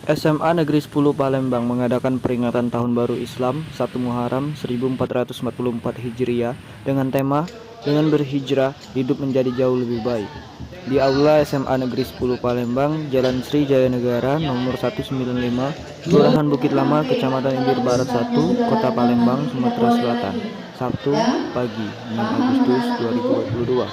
SMA Negeri 10 Palembang mengadakan peringatan Tahun Baru Islam 1 Muharram 1444 Hijriah dengan tema "Dengan berhijrah, hidup menjadi jauh lebih baik" di Aula SMA Negeri 10 Palembang, Jalan Sri Jaya Negara nomor 195, Kelurahan Bukit Lama, Kecamatan Ilir Barat 1, Kota Palembang, Sumatera Selatan, Sabtu pagi 6 Agustus 2022.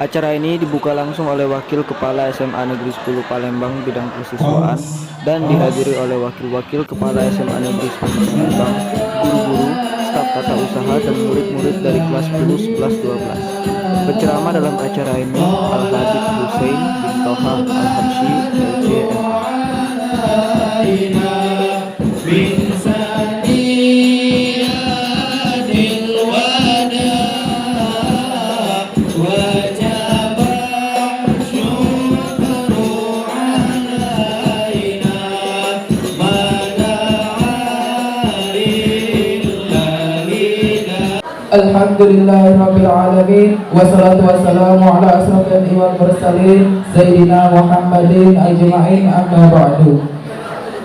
Acara ini dibuka langsung oleh Wakil Kepala SMA Negeri 10 Palembang bidang kesiswaan dan dihadiri oleh Wakil-Wakil Kepala SMA Negeri 10 Palembang, guru-guru, staf tata usaha, dan murid-murid dari kelas 10, 11, 12. Penceramah dalam acara ini Al-Habib Hussein bin Toha Al-Habsyi, LCMA. Alhamdulillahirabbil alamin wassalatu wassalamu ala asrofil anbiya'i wal mursalin sayyidina Muhammadin ajma'in, amma ba'du.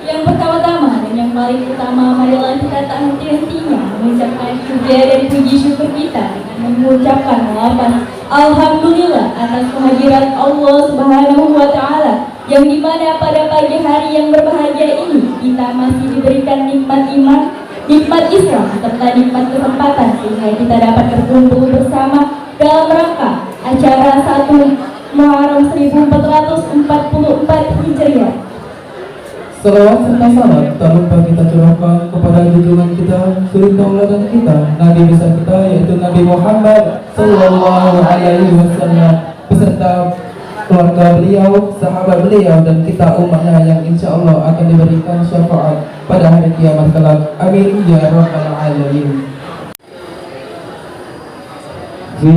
Yang pertama-tama dan yang paling utama, marilah kita tak henti-hentinya mengucapkan puja dan puji syukur kita dengan mengucapkan lafaz alhamdulillah atas kehadiran Allah Subhanahu wa taala, yang dimana pada pagi hari yang berbahagia ini kita masih diberikan nikmat iman, nikmat Islam, serta nikmat kesempatan sehingga kita dapat berkumpul bersama dalam rangka acara 1 Muharram 1444 Hijriah. Salawat serta salam tak lupa kita curahkan kepada junjungan kita, suri tauladan kita, Nabi besar kita, yaitu Nabi Muhammad Sallallahu Alaihi Wasallam, beserta keluarga beliau, sahabat beliau, dan kita umatnya yang insya Allah akan diberikan syafaat pada hari kiamat kelak. Amin ya rabbal alamin. Fi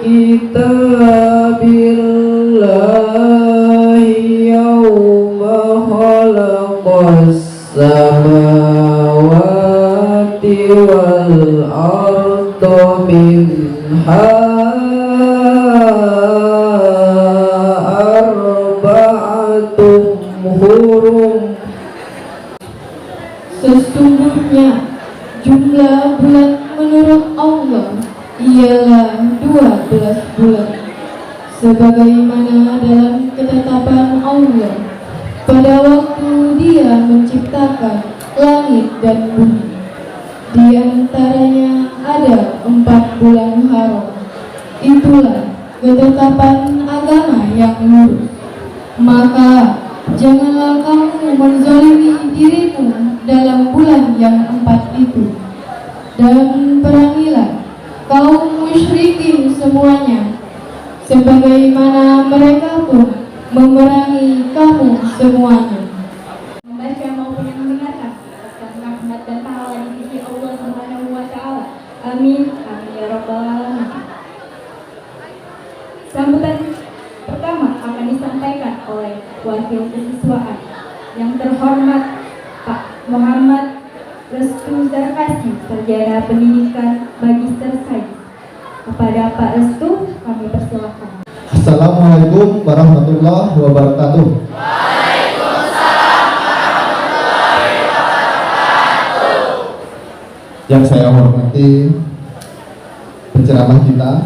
kitabillahi yawma khalaqas samawati wal arda minha Sesungguhnya jumlah bulan menurut Allah ialah 12 bulan, sebagaimana dalam ketetapan Allah pada waktu Dia menciptakan langit dan bumi. Di antaranya ada 4 bulan haram. Itulah ketetapan agama yang lurus. Maka janganlah kamu menzalimi dirimu dalam bulan yang 4 itu, dan perangilah kaum musyrikin semuanya, sebagaimana mereka pun memerangi kamu semuanya. Membaca maupun yang mendengarkan akan rahmat dan pahala di sisi Allah Subhanahu wa taala. Amin, amin ya rabbal alamin. Sambutan pertama akan disampaikan oleh Wakil Kesiswaan yang terhormat Pak Muhammad Restu Zarkasi, Sarjana Pendidikan Magister Sains. Kepada Pak Restu kami persilakan. Assalamualaikum warahmatullahi wabarakatuh. Waalaikumsalam warahmatullahi wabarakatuh. Yang saya hormati penceramah kita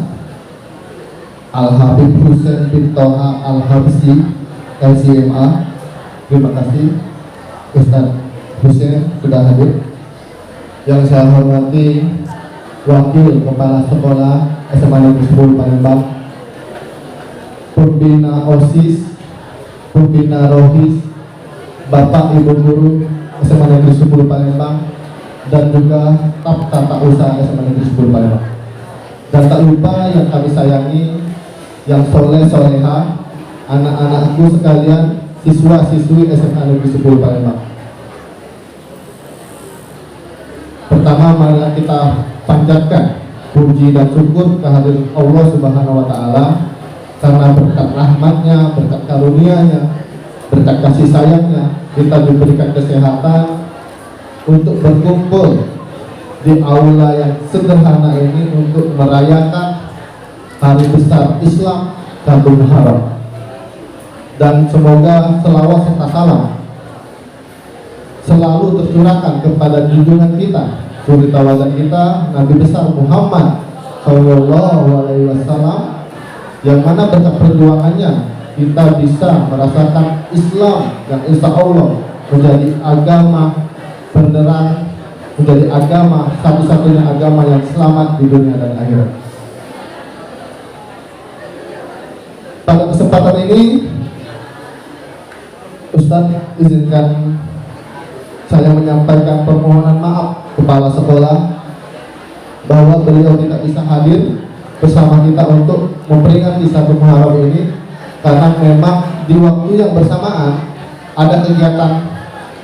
Al-Habib Hussein bin Toha Al-Habsyi, LCMA. Terima kasih Ustaz Hussein sudah hadir. Yang saya hormati Wakil Kepala Sekolah SMA Negeri 10 Palembang, Pembina OSIS, Pembina ROHIS, Bapak Ibu Guru SMA Negeri 10 Palembang, dan juga staf tata usaha SMA Negeri 10 Palembang. Dan tak lupa yang kami sayangi, yang soleh-soleha, anak-anakku sekalian, siswa-siswi SMA Negeri 10 Palembang. Pertama, marilah kita panjatkan puji dan syukur kehadirat Allah Subhanahu wa taala, karena berkat rahmatnya, berkat karunia-Nya, berkat kasih sayangnya, kita diberikan kesehatan untuk berkumpul di aula yang sederhana ini untuk merayakan hari besar Islam 1 Muharram. dan semoga selawat serta salam selalu tercurahkan kepada junjungan kita, suri tauladan kita, Nabi besar Muhammad Sallallahu Alaihi Wasallam, yang mana berkat perjuangannya kita bisa merasakan Islam yang insya Allah menjadi agama beneran, menjadi agama satu-satunya agama yang selamat di dunia dan akhirat. Pada kesempatan ini, Ustadz izinkan saya menyampaikan permohonan maaf kepala sekolah bahwa beliau tidak bisa hadir bersama kita untuk memperingati 1 Muharram ini, karena memang di waktu yang bersamaan ada kegiatan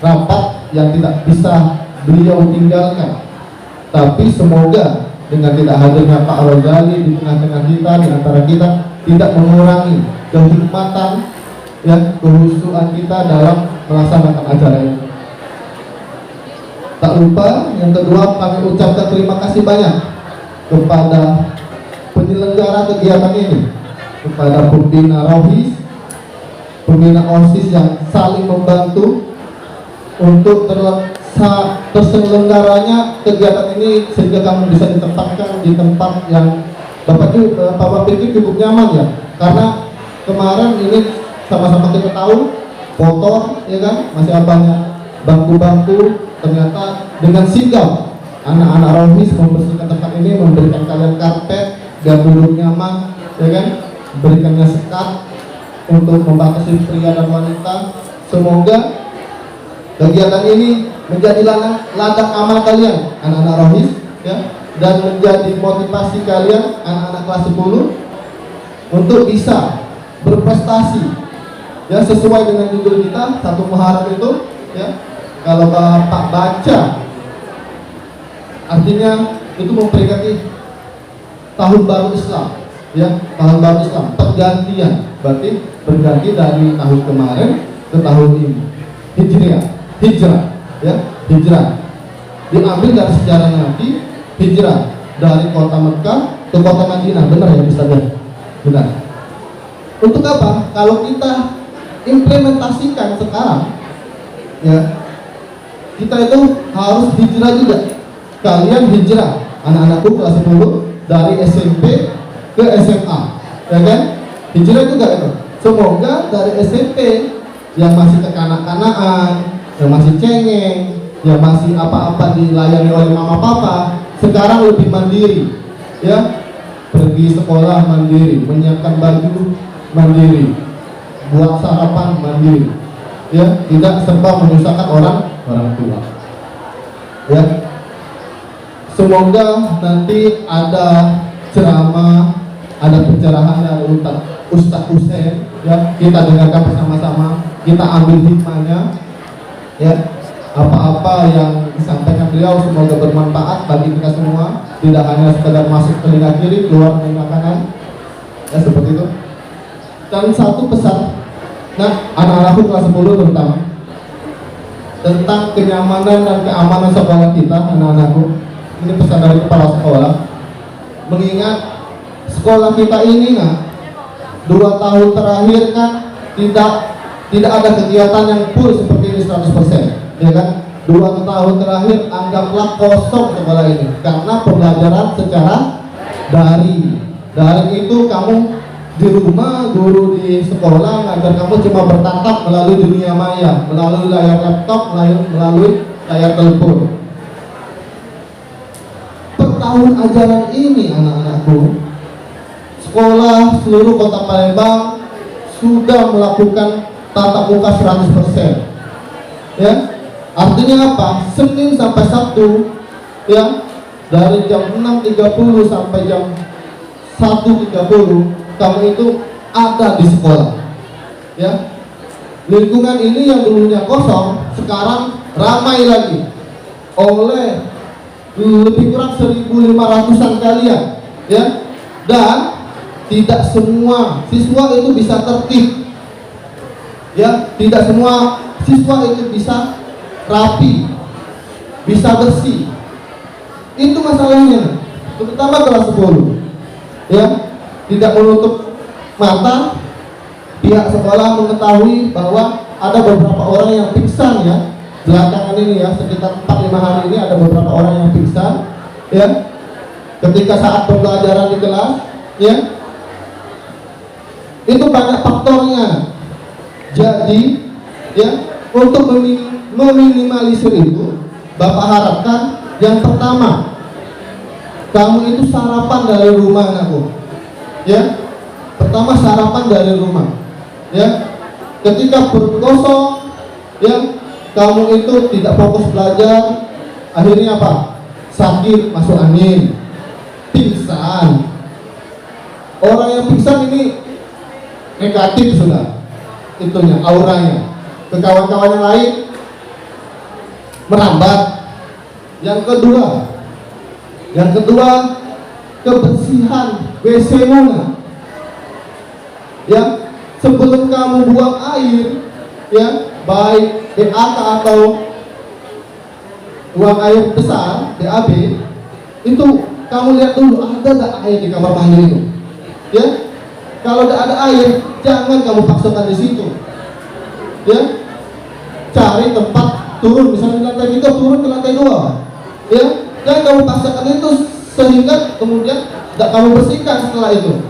rapat yang tidak bisa beliau tinggalkan. Tapi semoga dengan tidak hadirnya Pak Rozali di tengah-tengah kita, di antara kita, tidak mengurangi kehikmatan dan kehusuan kita dalam melaksanakan acara ini. Tak lupa, yang kedua, kami ucapkan terima kasih banyak kepada penyelenggara kegiatan ini, kepada pembina Rohis, pembina OSIS yang saling membantu untuk terselenggaranya kegiatan ini, sehingga kami bisa ditempatkan di tempat yang Bapak pikir cukup nyaman ya, karena kemarin ini sama-sama kita tahu kotor ya kan, masih banyak bangku-bangku. Ternyata dengan sigap anak-anak Rohis membersihkan tempat ini, memberikan kalian karpet biar duduk nyaman ya kan, memberikannya sekat untuk membatasi pria dan wanita. Semoga kegiatan ini menjadi ladang amal kalian anak-anak Rohis ya, dan menjadi motivasi kalian anak-anak kelas 10 untuk bisa berprestasi ya, sesuai dengan judul kita 1 Muharram itu ya. Kalau Bapak baca, artinya itu memperingati tahun baru Islam ya, tahun baru Islam, pergantian, berarti berganti dari tahun kemarin ke tahun ini. Hijrah ya, hijrah diambil dari sejarah Nabi, hijrah dari kota Mekah ke kota Madinah. Benar ya Ustaz? Benar. Untuk apa? Kalau kita implementasikan sekarang ya, kita itu harus hijrah juga. Kalian hijrah, anak-anakku kelas 10 dari SMP ke SMA ya kan, hijrah juga itu. Semoga dari SMP yang masih kekanak-kanakan, yang masih cengeng, yang masih apa-apa dilayani oleh mama papa, sekarang lebih mandiri ya, pergi sekolah mandiri, menyiapkan baju mandiri, buat sarapan mandiri ya, tidak serba menyusahkan orang tua ya. Semoga nanti ada ceramah, ada pencerahan dari Ustadz Hussein ya, kita dengarkan bersama-sama, kita ambil hikmahnya ya, apa-apa yang disampaikan beliau semoga bermanfaat bagi kita semua, tidak hanya sekedar masuk telinga kiri keluar telinga kanan ya, seperti itu. Dan satu pesan, nah anak-anakku kelas 10 terutama, tentang kenyamanan dan keamanan sekolah kita, anak-anakku, ini pesan dari kepala sekolah, mengingat sekolah kita ini nah 2 tahun terakhir kan tidak ada kegiatan yang full seperti ini 100% ya kan. 2 tahun terakhir anggaplah kosong sekolah ini karena pembelajaran secara daring itu kamu di rumah, guru di sekolah ngajar kamu cuma bertatap melalui dunia maya, melalui layar laptop, melalui layar telepon. Per tahun ajaran ini anak-anakku, sekolah seluruh kota Palembang sudah melakukan tatap muka 100% ya. Artinya apa? Senin sampai Sabtu ya, dari jam 6.30 sampai jam 1.30 kamu itu ada di sekolah ya. Lingkungan ini yang dulunya kosong sekarang ramai lagi oleh lebih kurang 1.500-an kalian ya, dan tidak semua siswa itu bisa tertib ya, tidak semua siswa itu bisa rapi, bisa bersih. Itu masalahnya, terutama kelas 10 ya, tidak menutup mata pihak sekolah mengetahui bahwa ada beberapa orang yang pingsan ya belakangan ini ya, sekitar 4-5 hari ini ada beberapa orang yang pingsan ya ketika saat pembelajaran di kelas ya. Itu banyak faktornya. Jadi ya untuk meminimalisir itu, Bapak harapkan yang pertama, kamu itu sarapan dari rumah anakku ya. Pertama sarapan dari rumah ya. Ketika perut kosong ya, kamu itu tidak fokus belajar, akhirnya apa? Sakit, masuk angin, pingsan. Orang yang pingsan ini negatif sudah, itunya, auranya. Ke kawan-kawan yang lain merambat. Yang kedua kebersihan WC-mu ya. Sebelum kamu buang air ya, baik BAK atau buang air besar BAB, itu kamu lihat dulu ada nggak air di kamar mandi itu ya. Kalau tidak ada air, jangan kamu paksakan di situ ya. Cari tempat turun, misalnya di lantai 3 turun ke lantai 2 ya. Jangan kamu paksakan itu sehingga kemudian tidak kamu bersihkan setelah itu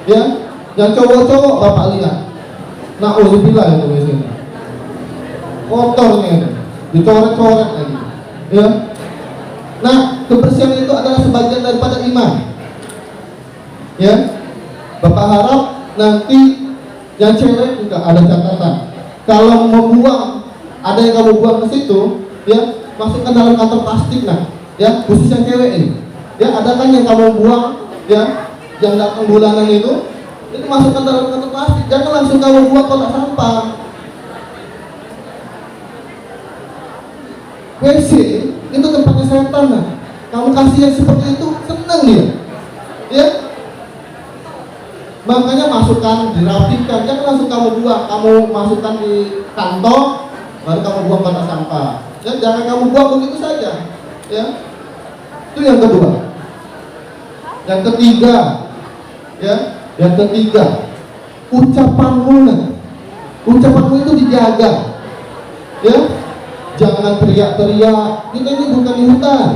ya. Yang cowok-cowok Bapak lihat, na'udzubillah itu biasanya kotornya itu, dicoret-coret lagi ya. Nah, kebersihan itu adalah sebagian daripada iman ya. Bapak harap nanti yang cewek juga ada catatan. Kalau membuang, ada yang kamu buang ke situ ya, masukkan dalam kantong plastik ya, khusus yang cewek ini ya. Ada kan yang kamu buang ya, yang datang bulanan itu masukkan dalam kantong plastik, jangan langsung kamu buang kotak sampah. WC itu tempatnya setan kamu kasih yang seperti itu, senang dia ya. Makanya masukkan, dirapikan, jangan langsung kamu buang. Kamu masukkan di kantong, baru kamu buang kotak sampah ya. Jangan kamu buang begitu saja ya. Itu yang kedua. Yang ketiga ya, ucapanmu itu dijaga ya. Jangan teriak-teriak, kita ini bukan di hutan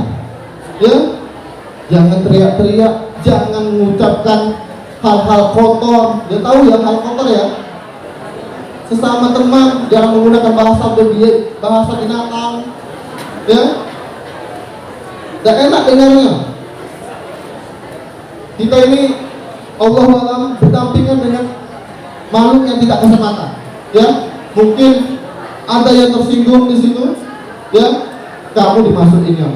ya. Jangan teriak-teriak, jangan mengucapkan hal-hal kotor. Dia tahu ya hal kotor ya. Sesama teman jangan menggunakan bahasa binatang ya. Tidak enak dengarnya. Kita ini Allahualam berdampingan dengan makhluk yang tidak kasat mata ya. Mungkin ada yang tersinggung di situ ya, kamu dimasukinnya.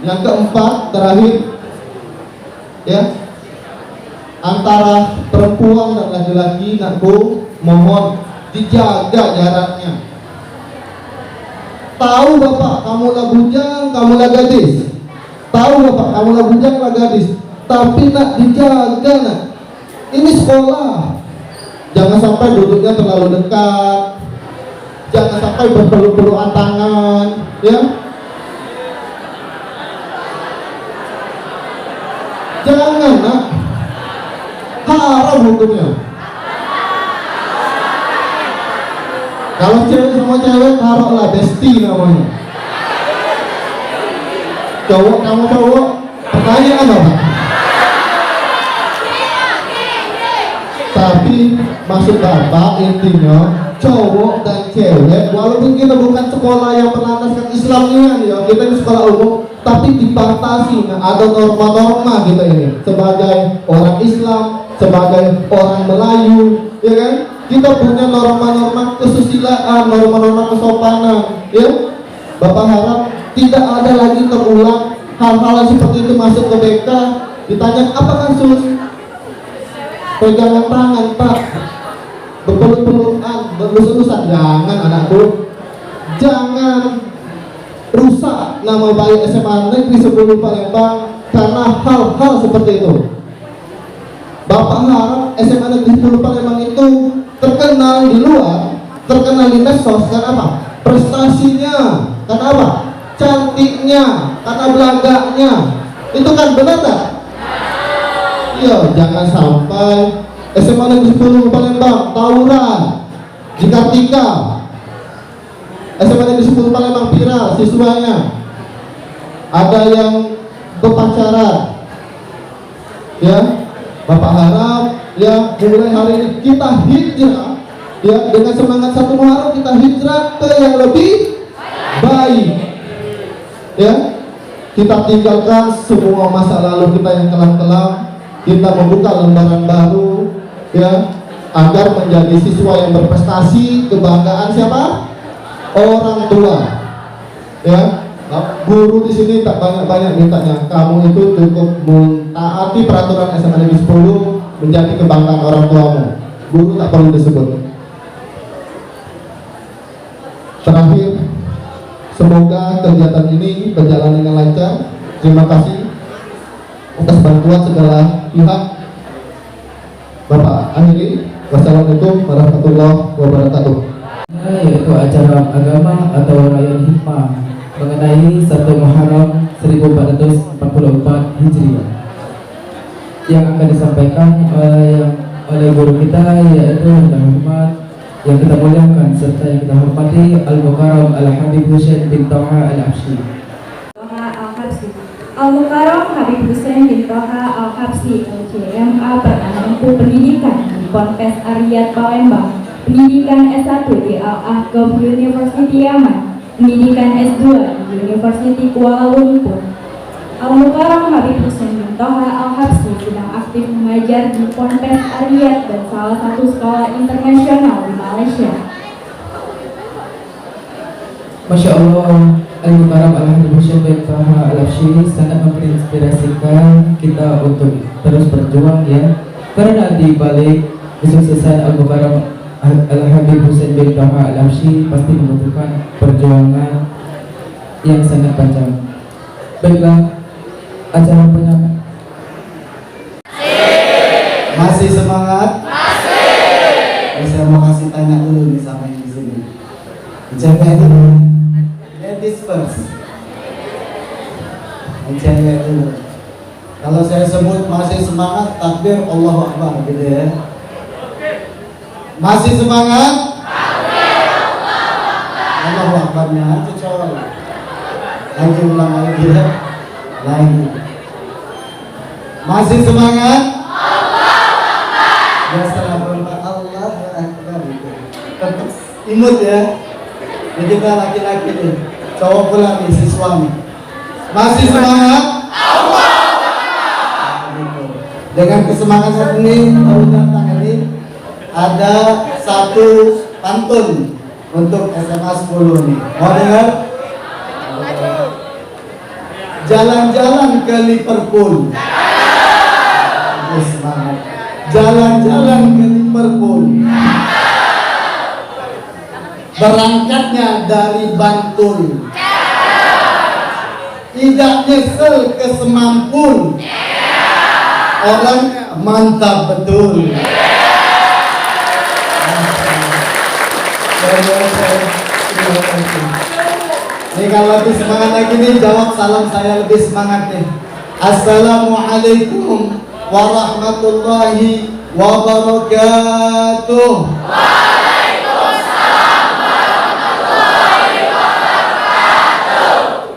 Yang keempat terakhir ya, antara perempuan dan laki-laki nakku, mohon dijaga jaraknya. Tahu Bapak kamu lah bujang, kamu lah gadis. Tahu Bapak kamu lah bujang, lah gadis. Tapi nak dijaga nak. Ini sekolah. Jangan sampai duduknya terlalu dekat. Jangan sampai berpeluk-pelukan tangan ya. Jangan nak. Haram hukumnya. Kalau cewek sama cewek taruhlah bestie namanya. Cowok kamu cowok, pertanyaan apa? Tapi maksud Bapak intinya cowok dan cewek, walaupun kita bukan sekolah yang berlandaskan Islamian ya, kita ini sekolah umum, tapi dibatasi. Ada norma-norma kita ini sebagai orang Islam, sebagai orang Melayu, ya kan? Kita punya norma-norma kesusilaan, norma-norma kesopanan, ya. Bapak harap tidak ada lagi terulang hal-hal seperti itu masuk ke BK. Ditanya apa kasus? Pegangan tangan Pak, berpeluk-pelukan, berlus-lusan. Jangan anakku, jangan rusak nama baik SMA Negeri 10 Palembang karena hal-hal seperti itu. Bapak harap SMA Negeri 10 Palembang itu terkenal di luar, terkenal di medsos karena apa? Prestasinya, karena apa? Cantiknya, karena belagaknya. Itu kan benar tak? Iya, jangan sampai SMA Negeri 10 Palembang tawuran di Kartika, SMA Negeri 10 Palembang viral siswanya ada yang berpacaran. Ya, Bapak harap ya mulai hari ini kita hijrah ya dengan semangat 1 Muharram, kita hijrah ke yang lebih baik. Ya, kita tinggalkan semua masa lalu kita yang kelam-kelam, kita membuka lembaran baru ya agar menjadi siswa yang berprestasi, kebanggaan siapa? Orang tua. Ya, guru di sini tak banyak-banyak mintanya, kamu itu cukup mentaati peraturan SMA Negeri 10 menjadi kebanggaan orang tuamu. Guru tak perlu disebut. Terakhir, semoga kegiatan ini berjalan dengan lancar. Terima kasih atas bantuan segala pihak. Bapak akhiri. Wassalamualaikum warahmatullahi wabarakatuh. Yaitu acara agama atau rayaan hikmah mengenai 1 Muharram 1444 Hijriah yang akan disampaikan oleh guru kita, yaitu yang terhormat, yang kita muliakan serta yang kita hormati Al-Mukarram Al-Habib Husain bin Toha Al-Habsyi. Al-Mukarram Habib Husain bin Toha Al-Habsyi LCMA pernah menempuh pendidikan di Ponpes Ariyat Palembang, pendidikan S1 di Al-Ahqaf University Yaman, pendidikan S2 di University Kuala Lumpur. Al-Mukarram Habib Husain bin Toha Al-Habsyi sedang aktif mengajar di Ponpes Ariyat dan salah satu sekolah internasional di Malaysia. Masya Allah, Al-Mukarram Al-Habib Husain bin Toha Al-Habsyi sangat menginspirasikan kita untuk terus berjuang ya, karena di balik kesuksesan Al-Mukarram Al-Habib Husain bin Toha Al-Habsyi pasti membutuhkan perjuangan yang sangat panjang. Baiklah, acara penyampai. Masih semangat? Masih. Saya mau kasih tanya dulu nih sama yang di sini. Cewek dulu. Ladies first. Cewek dulu. Kalau saya sebut masih semangat, takbir Allahu Akbar gitu ya. Masih semangat? Allahu Akbarnya aja coy. Lagi ulang lagi ya. Lagi. Masih semangat? Ya setelah berdoa Allah Akbar gitu. Tetap imut ya. Ini kita laki-laki nih, cowok pula nih si suami. Masih semangat? Gitu. Dengan kesemangatan ini, tahun ini ada satu pantun untuk SMA 10 nih. Mau dengar? Jalan-jalan ke Liverpool. Semangat. Jalan-jalan ke Liverpool. Berangkatnya dari Bantul. Tidak nyesel ke Semampul. Orangnya mantap betul. Ini kalau lebih semangat lagi nih, jawab salam saya lebih semangat nih. Assalamualaikum warahmatullahi wabarakatuh. Waalaikumsalam warahmatullahi wabarakatuh.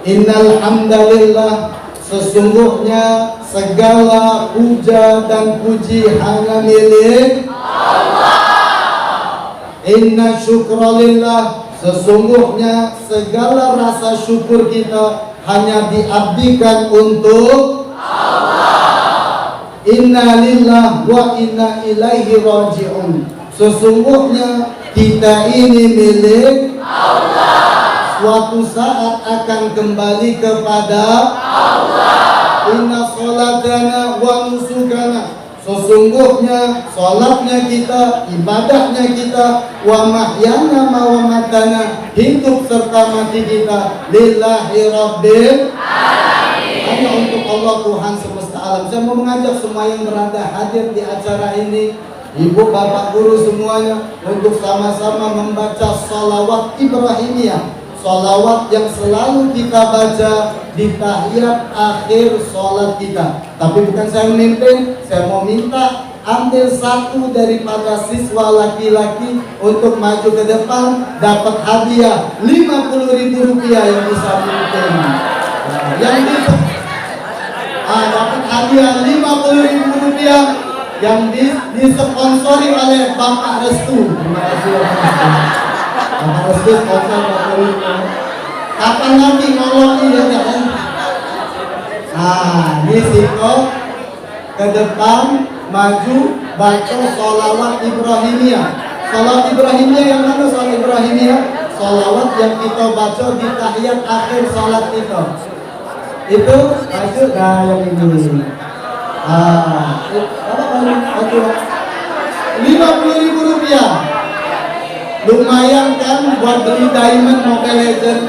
Innal hamdalillah, sesungguhnya segala puja dan puji hanya milik Allah. Inna syukralillah, sesungguhnya segala rasa syukur kita hanya diabdikan untuk Allah. Inna lillah wa inna ilaihi raji'un, sesungguhnya kita ini milik Allah, suatu saat akan kembali kepada Allah. Inna sholatana wa nusukana, sesungguhnya sholatnya kita, ibadahnya kita, wa mahyana wa matana, hidup serta mati kita, lillahi rabbil alamin, hanya untuk Allah Tuhan semesta alam. Saya mau mengajak semua yang berada hadir di acara ini, ibu bapak guru semuanya, untuk sama-sama membaca salawat Ibrahimiyah sholawat yang selalu kita baca di tahiyat akhir sholat kita. Tapi bukan saya memimpin, saya mau minta ambil satu daripada siswa laki-laki untuk maju ke depan, dapat hadiah Rp50.000 yang bisa memimpin. Yang dapat hadiah Rp50.000 yang disponsori oleh Bapak Restu. Terima kasih Bapak Restu sponsor Rp50.000. Kapan lagi ngolong ya kan? Ini Siko ke depan maju baca sholawat Ibrahimiyah. Sholawat Ibrahimiyah yang mana sholawat Ibrahimiyah? Sholawat yang kita baca di tahiyat akhir sholat kita. Itu maju yang ini. Apa baru Rp50.000. Lumayan kan buat beli diamond Mobile Legend.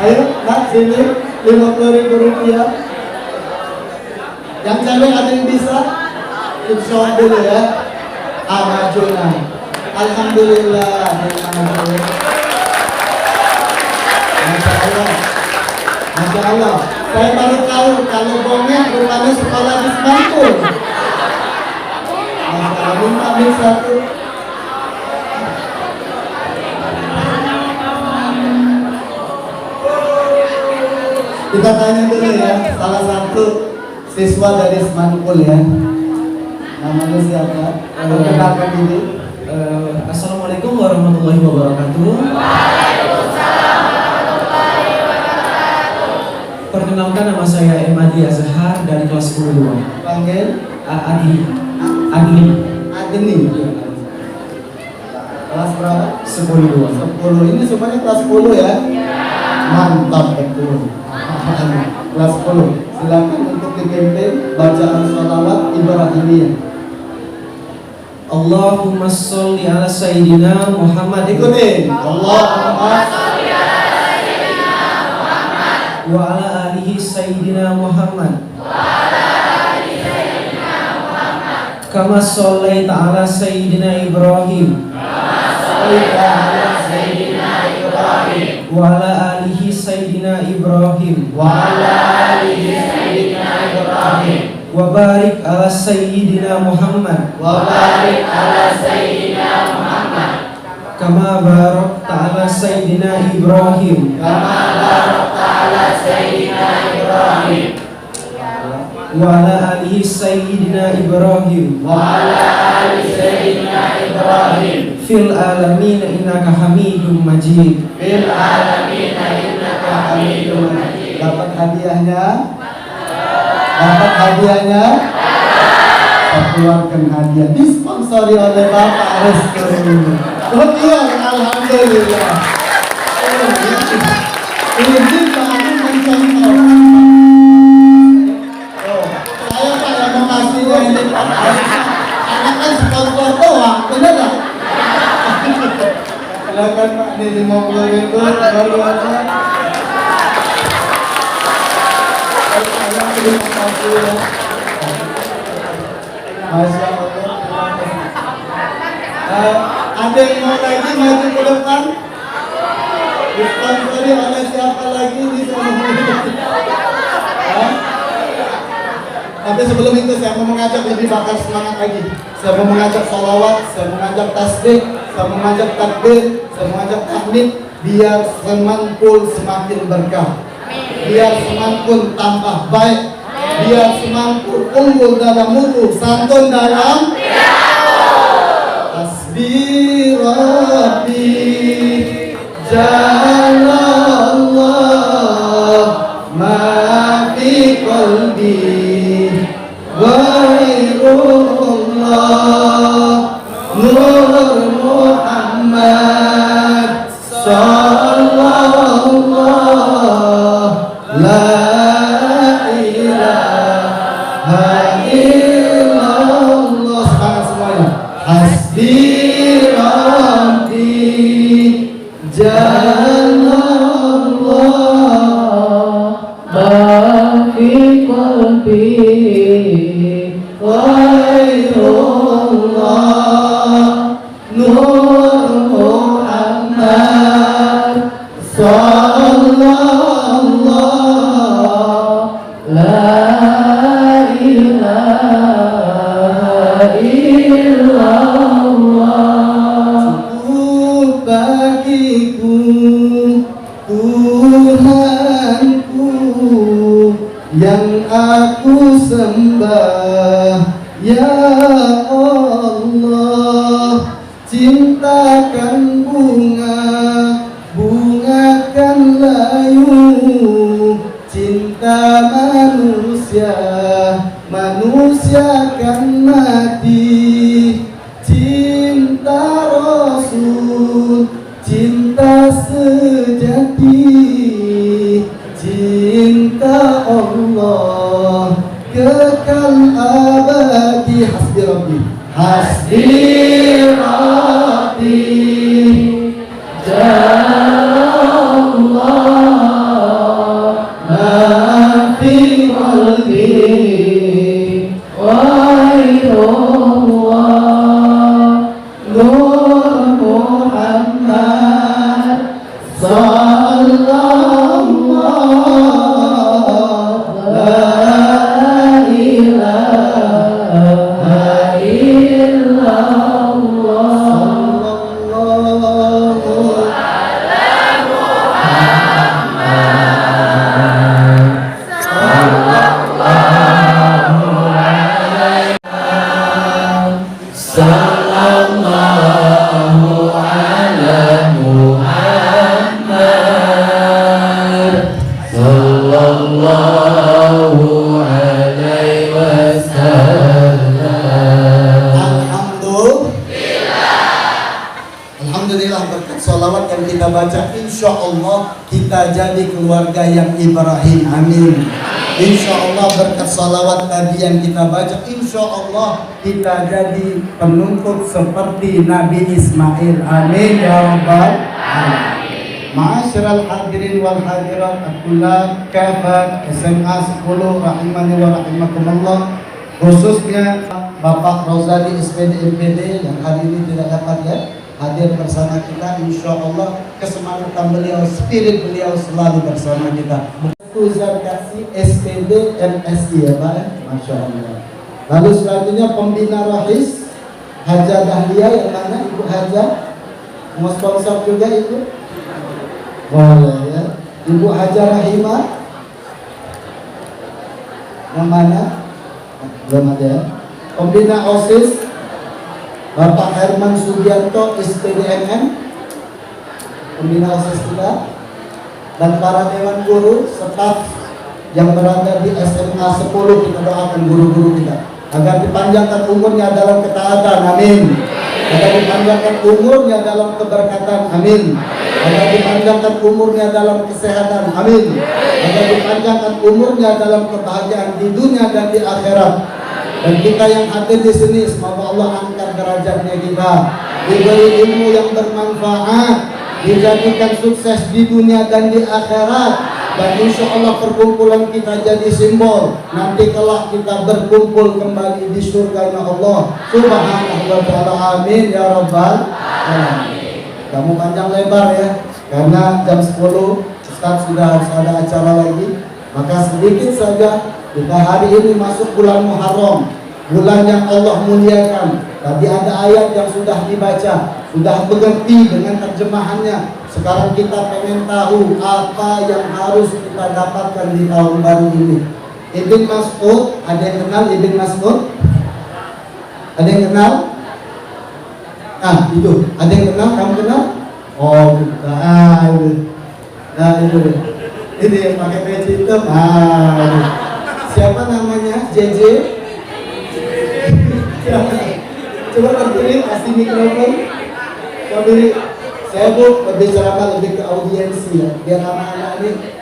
Ayo, nak sini Rp50.000. Yang cewek ada yang bisa? Insya dulu ya. Maju nah. Alhamdulillah. Masya Allah. Masya Allah. Saya baru tahu kalau bongeng rupanya sekolah di Semantul. Masya Allah. Minta satu. Kita tanya dulu ya, salah satu siswa dari Semantul ya. Namanya siapa? Perkenalkan diri. Assalamualaikum warahmatullahi wabarakatuh. Waalaikumsalam warahmatullahi wabarakatuh. Perkenalkan, nama saya Emadi Azhar dari kelas 10 Panggil Adni. Kelas berapa? 10. 10. Ini semuanya kelas 10 ya? Mantap betul. Kelas 10. Silakan untuk dipimpin bacaan sholawat Ibrahimiyah. Allahumma sholli ala Sayyidina Muhammad. Ikutin. Allahumma Sholli ala Sayyidina Muhammad wa ala alihi Sayyidina Muhammad. Kama shollaita ala Sayyidina Ibrahim. Wa ala alihi Sayyidina Ibrahim. Wa barik ala Sayyidina Muhammad. Kama barakta ala Sayyidina Ibrahim. Wa ala alihi Sayyidina Ibrahim. Fil alamin innaka Hamidum Majid. Dapat hadiahnya? Dapat hadiahnya? Keluarkan hadiah disponsori oleh Bapak Restu. Alhamdulillah. Ini baru mencontoh. Saya Pak yang mau ngasihnya ini karena kan sponsor doang, bener nggak? Silakan Pak, ini Rp50.000 baru aja. Terima kasih ya. Masya Allah. Ada yang mau lagi maju ke depan? Disponsori oleh siapa lagi di sana? Tapi sebelum itu saya mau mengajak lebih bakar semangat lagi. Saya mau mengajak sholawat, saya mau mengajak tasbih, saya mau mengajak takbir, saya mau mengajak tahmid, biar Semantul semakin berkah, biar Semantul tambah baik, biar Semantul unggul dalam mutu, santun dalam tasbih Rabbi Jalallah ma fi qalbi ghairullah Nur Muhammad sallallahu la ilaha illallah. Semangat semuanya. Hasbi Rabbi Jalallah ma fi qalbi ghairullah Nur sembah ya Allah. Cintakan bunga, bungakan layu. Cinta manusia, manusia kan mati. Cinta Rasul, cinta sejati. Cinta Allah kekal abadi. Hasbi Rabbi, hasbi Rabbi, Jallallah ma fi qalbi ghairullah. Nur Muhammad sallallahu la ilaha illallah. Sallallahu sallallahu ala Muhammad sallallahu alaihi wasallam. Alhamdulillah berkat salawat yang kita baca, insya Allah kita jadi keluarga yang Ibrahim. Amin. Insya Allah berkat salawat tadi yang kita baca, insya Allah kita jadi penuntut seperti Nabi Ismail. Amin ya Rabbal alamin. Ma'asyiral hadirin wal hadirat akulah kafat SMA 10 rahimani wa rahimakumullah, khususnya Bapak Rozali SPD MPD yang hari ini tidak dapat hadir bersama kita. Insya Allah keselamatan beliau, spirit beliau selalu bersama kita. Ustaz Kasih SPD MSI ya Pak, Masya Allah. Lalu selanjutnya pembina Rohis Haja Dahlia, yang mana Ibu Haja mau sponsor juga itu? Boleh ya. Ibu Haja Rahimah yang mana? Belum ada ya. Pembina OSIS Bapak Herman Sugianto SPDMM, pembina OSIS kita, dan para dewan guru, staf yang berada di SMA 10, kita doakan guru-guru kita agar dipanjangkan umurnya dalam ketaatan, amin. Agar dipanjangkan umurnya dalam keberkatan, amin. Agar dipanjangkan umurnya dalam kesehatan, amin. Agar dipanjangkan umurnya dalam kebahagiaan di dunia dan di akhirat. Dan kita yang hadir di sini, semoga Allah angkat derajatnya kita, diberi ilmu yang bermanfaat, dijadikan sukses di dunia dan di akhirat, dan insya Allah perkumpulan kita jadi simbol nanti kelak kita berkumpul kembali di surga Allah Subhanahu wa ta'ala. Amin ya Rabbal alamin. Kamu panjang lebar ya, karena jam 10 Ustaz sudah harus ada acara lagi, maka sedikit saja. Kita hari ini masuk bulan Muharram, bulan yang Allah muliakan. Tadi ada ayat yang sudah dibaca, sudah mengerti dengan terjemahannya. Sekarang kita pengen tahu apa yang harus kita dapatkan di tahun baru ini. Ibn Mas'ud, ada yang kenal Ibn Mas'ud? Ada yang kenal? Itu, ada yang kenal? Kamu kenal? Oh, kita. Nah, itu. Ini yang pakai peci hitam. Siapa namanya? JJ? Coba berdiri, kasih mikrofon. Berdiri. Saya lebih ceramah lebih ke audiensi ya, biar anak-anak ini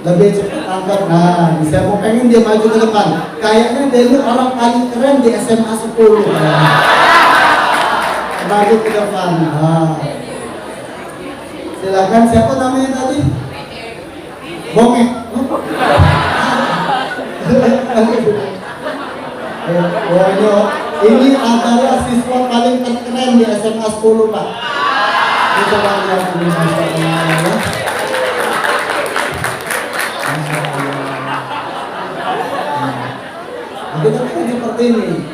lebih cepat angkat. Nah, saya mau pengen dia maju ke depan. Kayaknya dia itu orang paling keren di SMA 10. Maju ke depan. Silakan, siapa namanya tadi? Bongek. Ini adalah siswa paling terkeren di SMA 10 Pak. Ini coba lihat ini, Masya Allah. Masya Allah. Kita kan seperti ini.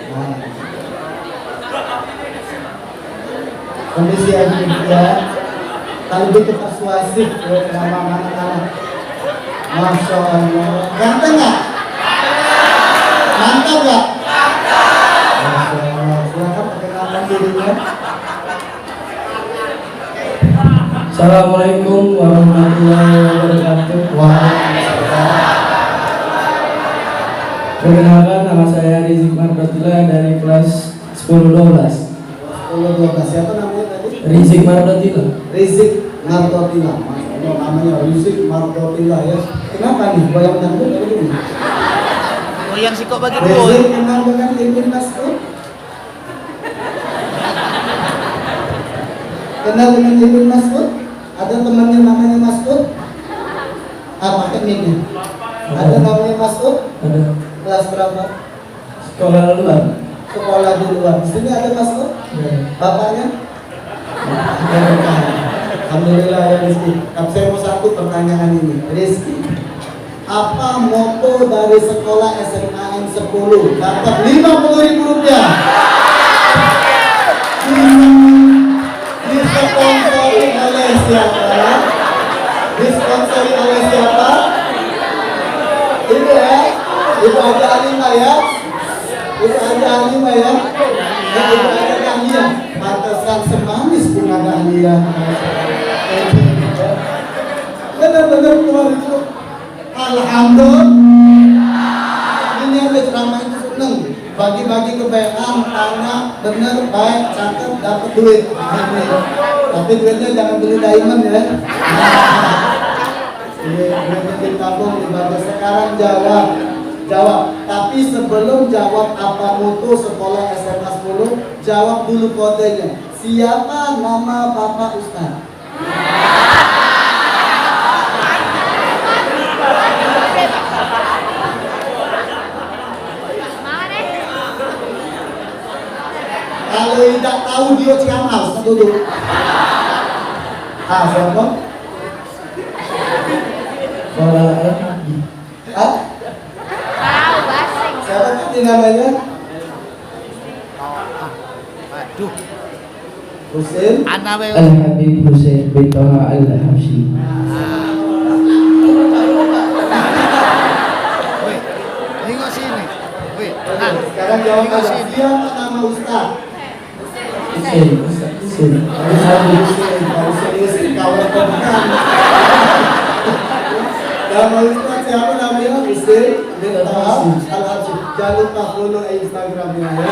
Kondisi yang juga lebih persuasif sama anak-anak. Masya Allah. Ganteng nggak? Mantap gak? Mantap. Silakan perkenalkan dirinya. Assalamualaikum warahmatullahi wabarakatuh. Waalaikumsalam. Perkenalkan, nama saya Rizik Mardotila dari kelas 10-12. 10-12. Siapa namanya tadi? Rizik Mardotila. Rizik Mardotila. Maksudnya namanya Rizik Mardotila ya. Kenapa nih? Goyang dangdut apa gini? Goyang sih kok bagi Rizik kenal dengan Ibn Mas'ud? Kenal dengan Ibn Mas'ud? Ada temannya namanya Mas'ud? Pakai mic-nya. Ada namanya Mas'ud? Ada Kelas berapa? sekolah luar. Sekolah di luar. Di sini ada Mas'ud? Bapaknya? Alhamdulillah ya Rizky. Tapi saya mau satu pertanyaan ini. Rizky, apa moto dari sekolah SMAN 10? Dapat 50.000 rupiah. Disponsori oleh siapa? Disponsori oleh siapa? Ibu ya? Ibu Haja Alimah ya? Ibu Haja Alimah ya? Ya, Ibu Haja Dahlia. Pantesan semanis bunga dahlia. Benar-benar keluar itu. Alhamdulillah. Ini yang ceramah itu seneng. Bagi-bagi kebaikan, tanya, benar, baik, cakep, dapat duit. Tapi duitnya jangan beli diamond ya. Duitnya ditabung di bagus. Sekarang jawab. Tapi sebelum jawab apa mutu sekolah SMA 10, jawab dulu kodenya. Siapa nama Bapak Ustaz? Kalau tidak tahu dia Ciamal, duduk. Siapa? Sekolah Al-Hadi. Siapa tadi namanya? Husin. Al-Hadi Husain bin Toha Al-Habsyi. Sekarang jawab aja. Siapa nama Ustaz? Husain. Kawan bukan. Nama Ustaz siapa namanya? Husain bin Toha Al-Habsyi. Jangan lupa follow Instagramnya ya.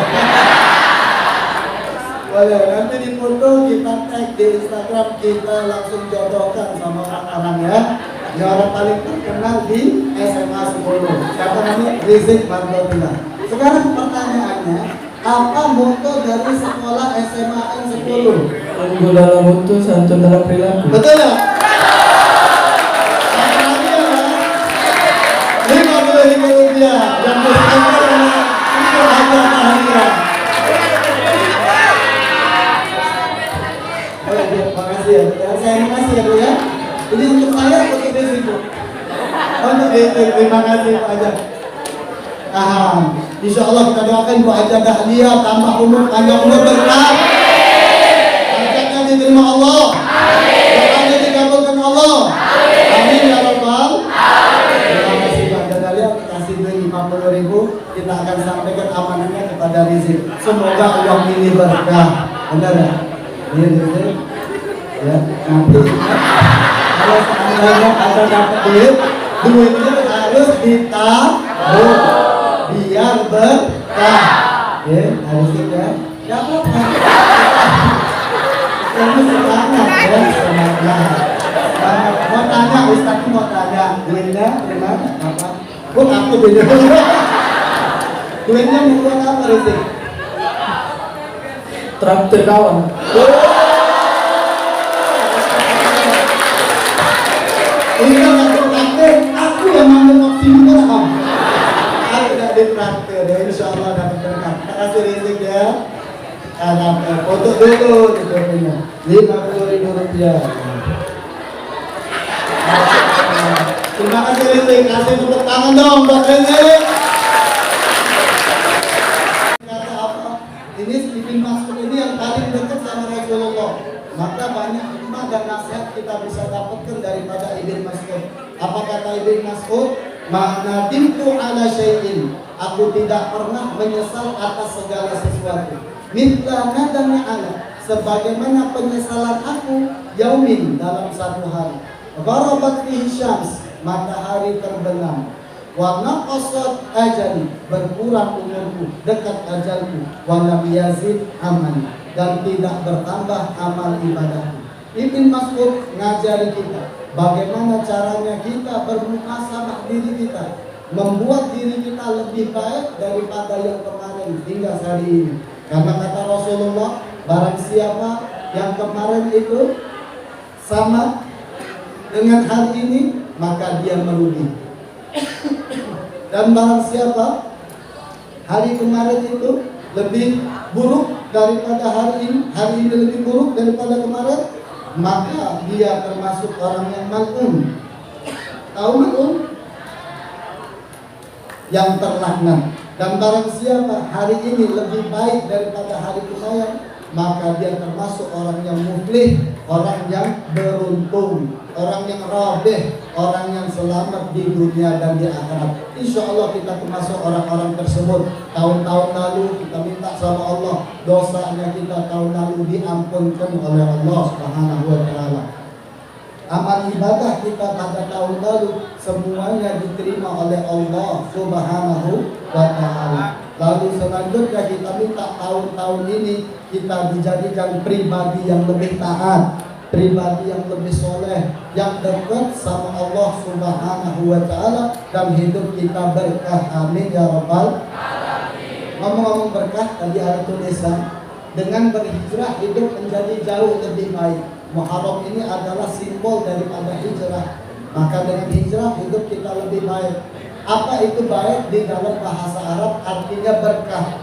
Boleh, nanti di foto kita tag di Instagram, kita langsung jodohkan sama orang-orang ya. Ini orang paling terkenal di SMA 10. Siapa namanya? Rizik Mardotila. Sekarang pertanyaannya, apa moto dari sekolah SMA 10? Unggul dalam mutu, santun dalam perilaku. Betul ya? Rp50.000 yang bersangkutan itu ada kehadiran. Makasih ya. Saya makasih ya Bu ya. Ini untuk saya untuk Rizky. Untuk terima kasih Pak Haja. Insya Allah kita doakan Bu Haja Dahlia tambah umur, panjang umur, berkah. Hajatnya diterima Allah. Doanya dikabulkan Allah. Amin ya Rabbal. Terima kasih Pak Haja Dahlia. Kasih duit 50.000. Kita akan sampaikan amanahnya kepada Rizik. Semoga uang ini berkah. Benar ya? Iya Rizik. Ya, nanti kalau seandainya ada dapat duitnya harus ditabung biar berkah. Ya, harus ya. Ya apa? Kamu semangat ya, semangat. Mau tanya, Ustaz mau tanya duitnya terima apa? Buat aku duitnya. Duitnya mau buat apa Rizik? Traktir kawan. Ini kan aku yang manggil maksimum itu kamu. Aku tidak ditraktir ya, insya Allah dapat berkah. Terima kasih Rizik ya. Dapat foto dulu di fotonya. Rp50.000. Terima kasih Rizik. Kasih tepuk tangan dong buat Rizik. Kata apa? Ini Ibn Mas'ud ini yang paling dekat sama Rasulullah. Maka banyak hikmah dan nasihat kita bisa dapatkan daripada Ibn Mas'ud. Apa kata Ibn Mas'ud? Ma'nadimtu ala syai'in Aku tidak pernah menyesal atas segala sesuatu. Mithla nadami ala, sebagaimana penyesalan aku yaumin, dalam satu hari. Gharabat fihi syams, matahari terbenam. Wa naqasat ajali, berkurang umurku, dekat ajalku. Wa lam yazid amali, dan tidak bertambah amal ibadahku. Ibn Mas'ud ngajari kita bagaimana caranya kita bermuhasabah diri kita, membuat diri kita lebih baik daripada yang kemarin hingga hari ini. Karena kata Rasulullah, barang siapa yang kemarin itu sama dengan hari ini, maka dia merugi. Dan barang siapa hari kemarin itu lebih buruk daripada hari ini lebih buruk daripada kemarin, maka dia termasuk orang yang mal'un. Tahu mal'un? Yang terlaknat. Dan barang siapa hari ini lebih baik daripada hari kemarin, maka dia termasuk orang yang muflih, orang yang beruntung, orang yang rabih, orang yang selamat di dunia dan di akhirat. Insya Allah kita termasuk orang-orang tersebut. Tahun-tahun lalu kita minta sama Allah, dosanya kita tahun lalu diampunkan oleh Allah Subhanahu wa Ta'ala. Amal ibadah kita pada tahun lalu semuanya diterima oleh Allah Subhanahu wa Ta'ala. Lalu selanjutnya kita minta tahun-tahun ini kita dijadikan pribadi yang lebih taat, pribadi yang lebih soleh, yang dekat sama Allah Subhanahu wa Ta'ala, dan hidup kita berkah. Amin ya rabbal alamin. Ngomong-ngomong berkah, tadi ada tulisan, dengan berhijrah hidup menjadi jauh lebih baik. Muharram ini adalah simbol daripada hijrah. Maka dengan hijrah hidup kita lebih baik. Apa itu baik? Di dalam bahasa Arab artinya berkah.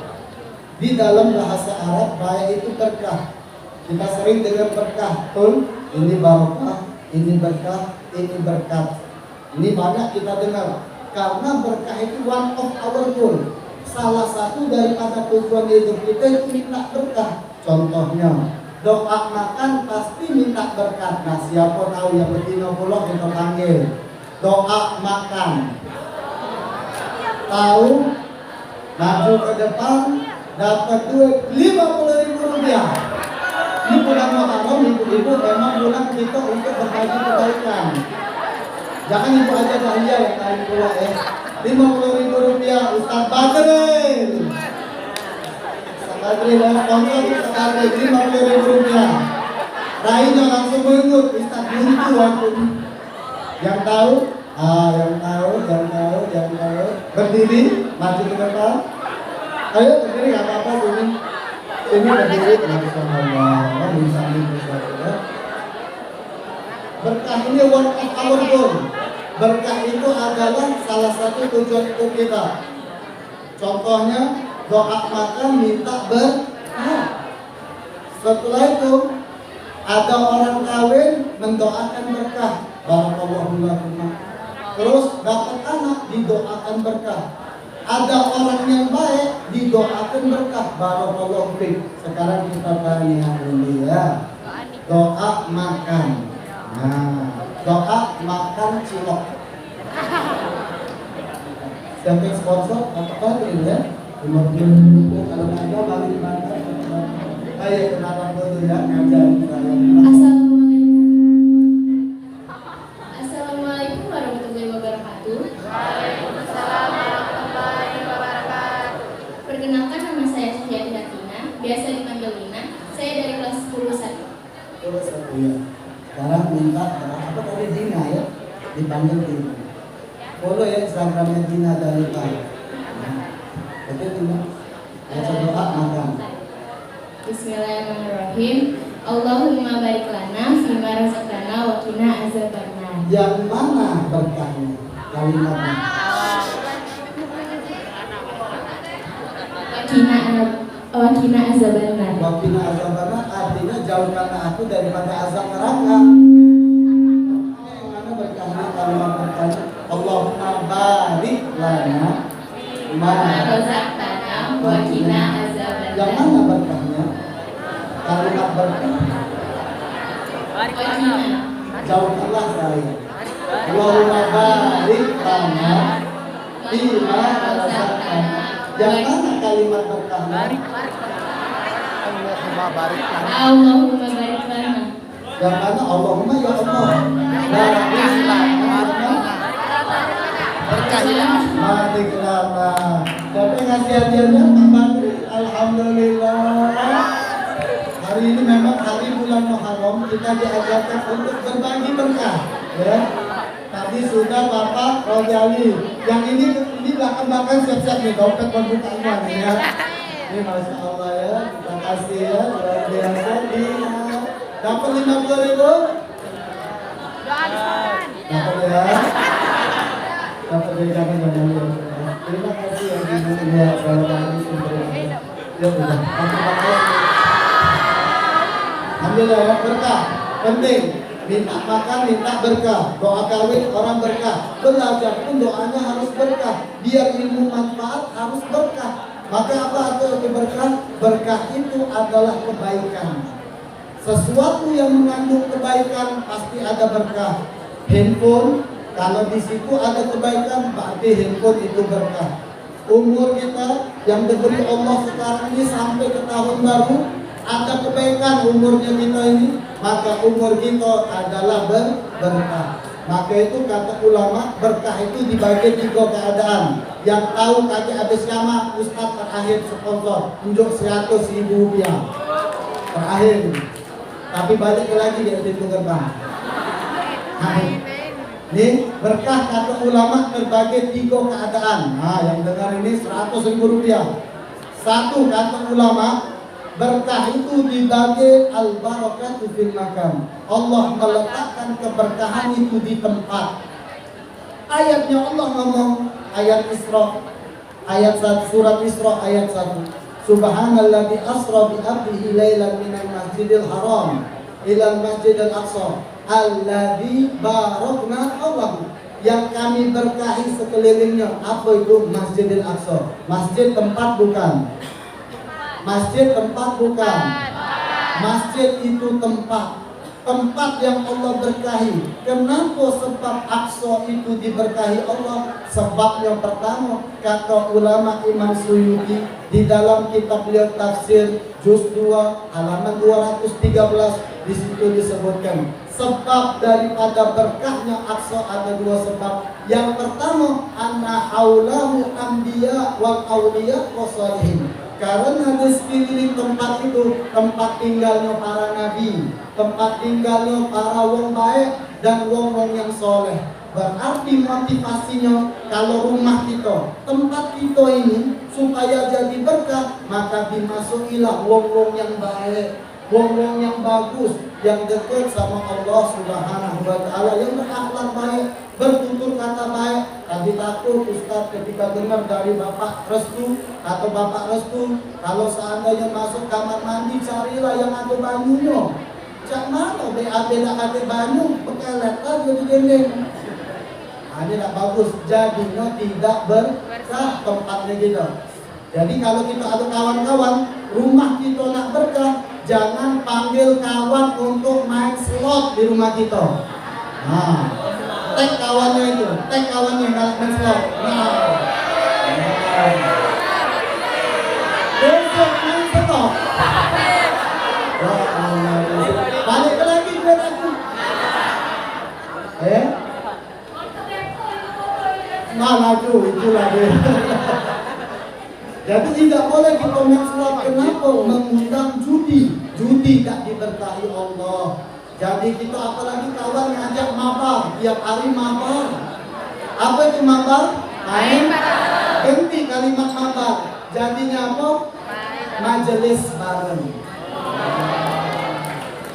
Di dalam bahasa Arab baik itu berkah. Kita sering dengar berkah, betul? Ini barokah, ini berkah, ini berkat. Ini banyak kita dengar. Karena berkah itu one of our goal. Salah satu daripada tujuan hidup kita itu minta berkah. Contohnya, doa makan pasti minta berkat. Nah, siapa tahu yang betina pulau kita panggil doa makan. Tahu, maju ke depan dapat duit 50.000 rupiah. Ini bulan Muharram, ibu-ibu memang bulan kita untuk berbagi kebaikan. Jangan ibu aja dahlia yang lain pula ya. 50.000 rupiah Ustaz Badril. Ustaz Badril yang sponsor Ustaz Badril 50.000 rupiah. Rainya langsung mengut Ustaz buntu waktu. Yang tahu? Yang tahu. Berdiri, maju ke depan. Ayo berdiri, gak apa-apa sini. Ini berdiri, Masya Allah. Bisa ya. Berkah ini one of our goal. Berkah itu adalah salah satu tujuan hidup kita. Contohnya doa makan minta berkah. Setelah itu ada orang kawin mendoakan berkah. Barakallahu lakum. Terus dapat anak didoakan berkah. Ada orang yang baik didoakan berkah. Barakallahu fiik. Sekarang kita tanya dulu ya. Doa makan. Nah, doa makan cilok. Siapa yang sponsor? Apakah ini ya? 50.000 kalau ada balik mana? Ayo kenalan dulu ya, ngajar saya. Assalamualaikum warahmatullahi wabarakatuh. Waalaikumsalam warahmatullahi wabarakatuh. Perkenalkan, nama saya Suhyati Hatina, biasa dipanggil Lina. Saya dari kelas 10 Terus ya. Sekarang minta apa tadi Dina ya? Dipanggil Dina. Follow ya Instagramnya Dina dari Pak. Oke Dina. Baca doa makan. Bismillahirrahmanirrahim. Allahumma barik lana fima razaqtana wa qina azabannar. Yang mana berkahnya? Kalimatnya. Wa qina azabannar. Wakina azabana artinya jauhkanlah aku daripada azab neraka. Yang mana berkahnya? Kalimat berkahnya Allahumma barik lana ma razaqtana wa qina azabannar. Yang mana berkahnya? Kalimat berkah jauhkanlah saya. Allahumma barik lana bima razaqtana. Yang mana kalimat berkahnya? Allahumma barik lana. Yang mana Allahumma ya Allah. Barik lana. Siapa yang ngasih hadiahnya? Pak Badri. Alhamdulillah. Hari ini memang hari bulan Muharram, kita diajarkan untuk berbagi berkah, ya. Tadi sudah Bapak Rojali. Yang ini belakang siap-siap nih dompet pembukaannya nih ya. Ini Masya Allah ya, terima kasih ya, luar biasa nih. Dapat 50.000? Dapat ya. Dapat dari jangan. Terima kasih ya Ibu ya, selamat pagi semuanya. Ya udah, terima kasih. Alhamdulillah ya, berkah penting. Minta makan, minta berkah. Doa kawin orang berkah. Belajar pun doanya harus berkah. Biar ilmu manfaat harus berkah. Maka apa itu berkah? Berkah itu adalah kebaikan. Sesuatu yang mengandung kebaikan pasti ada berkah. Handphone, kalau di situ ada kebaikan, berarti handphone itu berkah. Umur kita yang diberi Allah sekarang ini sampai ke tahun baru, ada kebaikan umurnya kita ini, maka umur kita adalah berkah. Maka itu kata ulama, berkah itu dibagi 3 keadaan. Yang tahu kaki habis lama, Ustaz terakhir sponsor, unjuk 100.000 rupiah. Terakhir. Tapi balik lagi di pintu gerbang. Nih, berkah kata ulama terbagi 3 keadaan. Nah, yang dengar ini 100.000 rupiah. Satu kata ulama, berkah itu dibagi al-barakatu fil makan. Allah meletakkan keberkahan itu di tempat. Ayatnya Allah ngomong, ayat Isra, ayat 1, surat Isra ayat 1. Subhanalladzi asra bi 'abdihi lailan minal masjidil haram ilal masjidil aqsa alladzi barakna Allah. Yang kami berkahi sekelilingnya. Apa itu Masjidil Aqsa? Masjid tempat bukan? Masjid tempat bukan? Masjid itu tempat. Tempat yang Allah berkahi. Kenapa sebab Aqsa itu diberkahi Allah? Sebab yang pertama, kata ulama Imam Suyuti di dalam kitab beliau tafsir juz 2 halaman 213, di situ disebutkan sebab daripada berkahnya Aqsa ada 2 sebab. Yang pertama, anna haulahu anbiya wal auliya wasalihin. Karena di sekeliling tempat itu tempat tinggalnya para nabi, tempat tinggalnya para wong baik dan wong-wong yang soleh. Berarti motivasinya kalau rumah kita, tempat kita ini supaya jadi berkah, maka dimasukilah wong-wong yang baik, wong-wong yang bagus, yang dekat sama Allah Subhanahu wa Ta'ala, yang berakhlak baik, bertutur kata baik. Tadi takut Ustaz ketika dengar dari Bapak Restu atau Bapak Restu, kalau seandainya masuk kamar mandi carilah yang ada banyunya. Cak mana BAB nak ada banyu, pekelet aja di dinding. Ini tak bagus, jadinya tidak berkah tempatnya gitu. Jadi kalau kita ada kawan-kawan, rumah kita nak berkah, jangan panggil kawan untuk main slot di rumah kita. Nah, tag kawannya itu, tag kawannya kalau main slot. Nah, besok main slot. Balik lagi buat aku. Nah, laju itulah dia. Jadi tidak boleh kita main slot. Kenapa? Mengundang judi. Judi tak diberkahi Allah. Jadi kita apalagi kawan ngajak mabar, tiap hari mabar. Apa itu mabar? Main. Ganti kalimat mabar. Jadinya apa? Majelis bareng.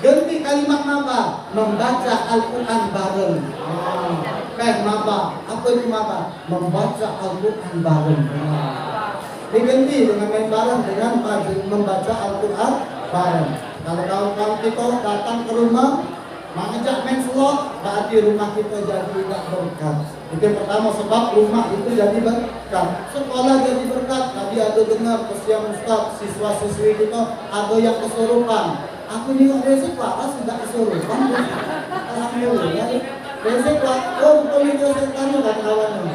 Ganti kalimat mabar, membaca Al-Quran bareng. Mabar. Apa itu mabar? Membaca Al-Quran bareng. Diganti dengan main bareng dengan membaca Al-Quran bareng. Kalau kawan-kawan kita datang ke rumah mengajak main slot, berarti rumah kita jadi tidak berkat. Itu yang pertama, sebab rumah itu jadi berkat. Sekolah jadi berkat. Tadi ada dengar kesian Ustaz, siswa-siswi kita ada yang kesurupan. Aku juga resik Pak, tidak kesurupan. Alhamdulillah. Resik Pak, oh betul itu setan kan kawannya.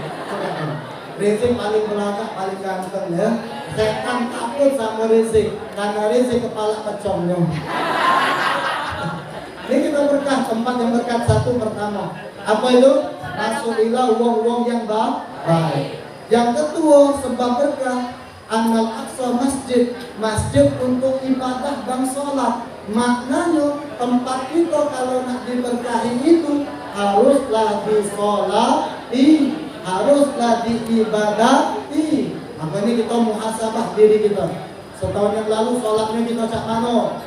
Rizik paling belakang, paling ganteng ya. Setan takut sama Rizik karena Rizik kepala pecongnya. Ini kita berkah, tempat yang berkat satu pertama. Apa itu? Masuklah wong-wong yang baik. Yang kedua, sebab berkah, Anal Aqsa masjid, masjid untuk ibadah dan sholat. Maknanya tempat kita kalau nak diberkahi itu haruslah disolati, haruslah diibadati. Apa ini kita muhasabah diri kita. Setahun yang lalu sholatnya kita cak mano,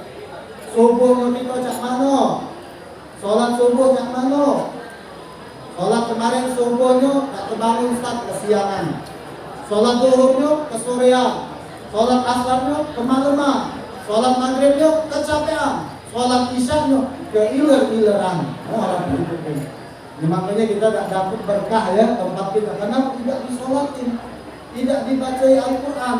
subuhnya kita cak mano, sholat subuh cak mano. Sholat kemarin subuhnya tak kebangun Ustaz kesiangan. Sholat zuhurnya kesorean. Sholat asarnya kemalaman. Sholat maghribnya kecapean. Sholat isyanya keiler-ileran. Orang itu. Makanya kita tak dapat berkah ya tempat kita. Karena tidak disolatin, tidak dibacai Al-Quran,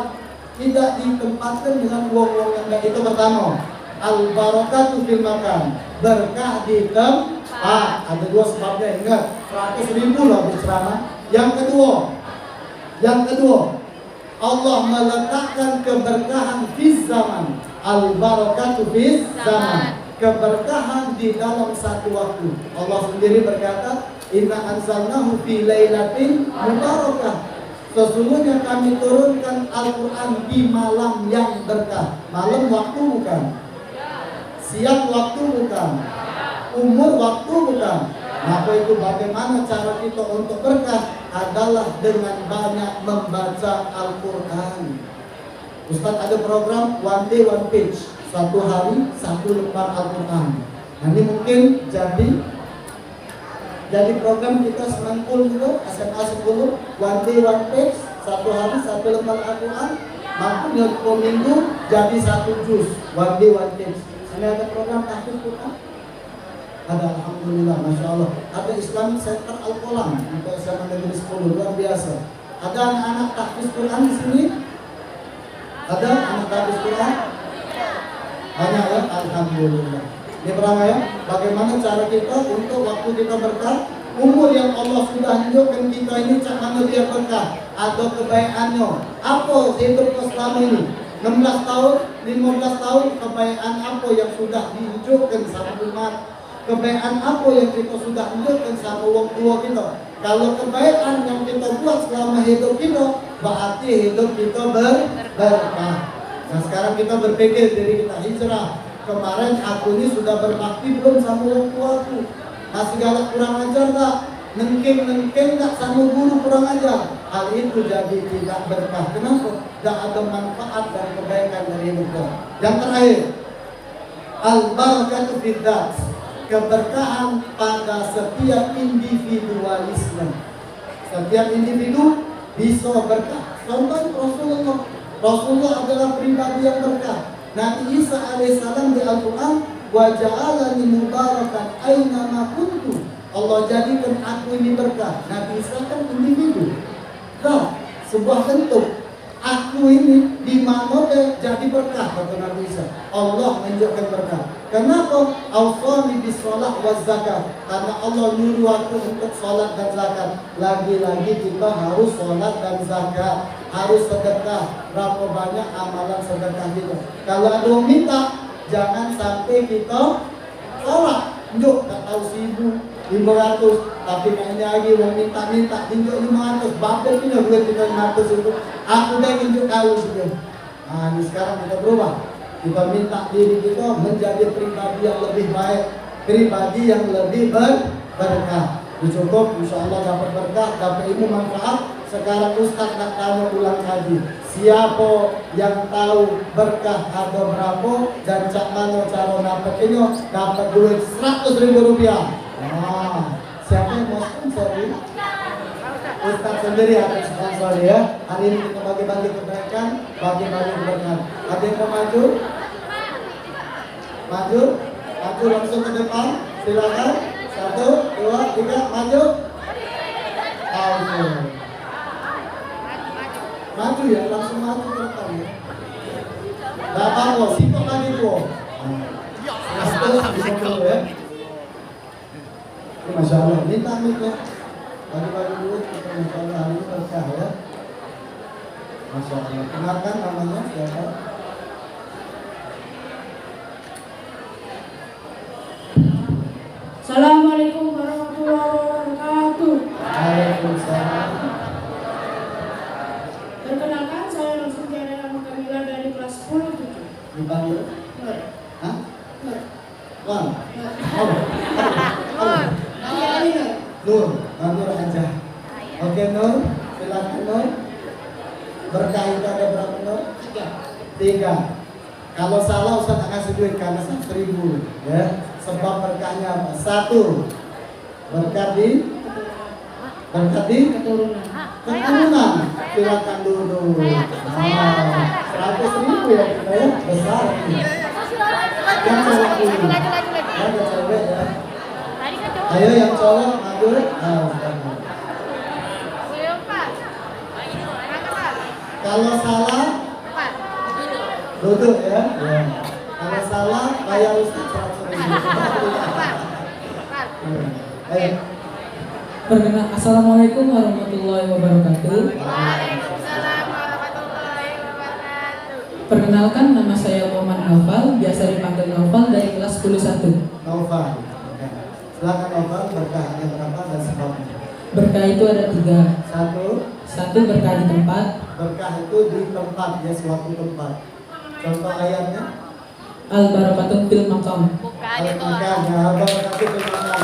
tidak ditempatkan dengan uang-uang yang baik. Itu pertama. Al-barakatu fil makan, berkah di tempat. Ada dua sebabnya, ingat 100.000 loh berceramah. Yang kedua, Allah meletakkan keberkahan di zaman. Al-barakatu fil zaman, keberkahan di dalam satu waktu. Allah sendiri berkata, Inna anzalnahu fi lailatin mubarakah. Sesungguhnya kami turunkan Al-Quran di malam yang berkah. Malam waktu bukan, siang waktu bukan, umur waktu bukan. Maka itu bagaimana cara kita untuk berkah adalah dengan banyak membaca Al-Quran. Ustaz ada program one day one page, satu hari satu lembar Al-Quran. Nah, ini mungkin jadi program kita semangkul gitu, SMA 10, one day one page, satu hari satu lembar Al-Quran. Makanya per minggu jadi satu juz, one day one page. Ini ada program tahfiz Quran. Ada, alhamdulillah, masya Allah. Ada Islamic Center Al-Qolam untuk SMA Negeri 10, luar biasa. Ada anak-anak tahfiz Quran di sini. Ada anak tahfiz Quran? Banyak ya, alhamdulillah. Ini pertama ya, bagaimana cara kita untuk waktu kita berkah. Umur yang Allah sudah tunjukkan kita ini cak mana dia berkah, ada kebaikannya. Apa hidup selama ini? 16 tahun, 15 tahun, kebaikan apa yang sudah ditunjukkan sama umat? Kebaikan apa yang kita sudah tunjukkan sama orang tua kita? Kalau kebaikan yang kita buat selama hidup kita, berarti hidup kita berkah. Nah sekarang kita berpikir diri kita hijrah. Kemarin aku ini sudah berbakti belum sama orang tuaku? Masih galak kurang ajar tak? Nengking tak sama guru kurang ajar? Hal itu jadi tidak berkah. Kenapa? Tidak ada manfaat dan kebaikan dari hidup. Yang terakhir, al-barakatu fid-dzat, keberkahan pada setiap individualisme. Setiap individu bisa berkah. Contoh Rasulullah adalah pribadi yang berkah. Nabi Isa alaihissalam di Al-Quran, wa ja'alani mubarakan aina ma kuntu. Allah jadikan aku ini berkah. Nabi Isa kan individu. Nah, sebuah bentuk. Aku ini di mana jadi berkah, kata Nabi Isa. Allah menunjukkan berkah. Kenapa? Awsani bis shalah waz zakat. Karena Allah nyuruh aku untuk salat dan zakat. Lagi-lagi kita harus salat dan zakat, harus sedekah. Berapa banyak amalan sedekah kita. Kalau ada yang minta, jangan sampai kita salat. Njuk tak tahu 1.500, tapi kayaknya lagi mau minta tunjuk 500, bapak punya duit kita 500 itu, aku dah tunjuk kau sudah. Nah ini sekarang kita berubah, kita minta diri kita menjadi pribadi yang lebih baik, pribadi yang lebih berkah. Cukup, insya Allah dapat berkah, dapat ilmu manfaat. Sekarang Ustaz nak tanya ulang lagi, siapa yang tahu berkah ada berapa dan cak mana cara dapetinnya? Dapat duit 100.000 rupiah. Nah, siapa yang mau sponsor ini? Ustaz sendiri akan sponsor ya. Hari ini kita bagi-bagi kebaikan, bagi-bagi keberkahan. Ada yang mau maju? Maju langsung ke depan. Silakan. 1, 2, 3, maju. Maju ya, langsung maju ke depan ya. Gak apa-apa, sipok lagi tuh. Bisa dulu ya. Masya Allah, minta. Bagi-bagi duit kita insya hari ini berkah ya. Masya Allah. Kenalkan namanya siapa? Assalamualaikum warahmatullahi wabarakatuh. Waalaikumsalam. Perkenalkan, saya langsung Tiara Kamila dari kelas 10 7. Dipanggil? Nur. Hah? Nur. Wan? Nur. Oh. Nur. Nama Ali Nur. Nur. Nur aja. Oke Nur, silakan Nur. Berkah itu ada berapa Nur? 3. Kalau salah Ustaz ngasih duit karena 1.000 ya. Sebab berkahnya apa? 1. Berkah di Keturunan. keturunan. Silakan dulu. Nah, 100.000 ya kita ya, besar ini. Yang cowok dulu. Ya, ada cewek ya. Ayo yang cowok maju. Nah, silakan. Kalau salah duduk ya. Ya. Kalau salah bayar Ustaz 100.000. Ayo. Assalamualaikum warahmatullahi wabarakatuh. Waalaikumsalam warahmatullahi wabarakatuh. Perkenalkan, nama saya Muhammad Naufal, biasa dipanggil Naufal dari kelas 11-1. Noval. Oke. Silakan Noval, berkahnya berapa dan sebabnya. Berkah itu ada 3. 1. Satu, berkah di tempat. Berkah itu di tempat ya, suatu tempat. Contoh ayatnya. Al-barakatun fil maqam. Al-Makanya, al-barakatuh fil maqam.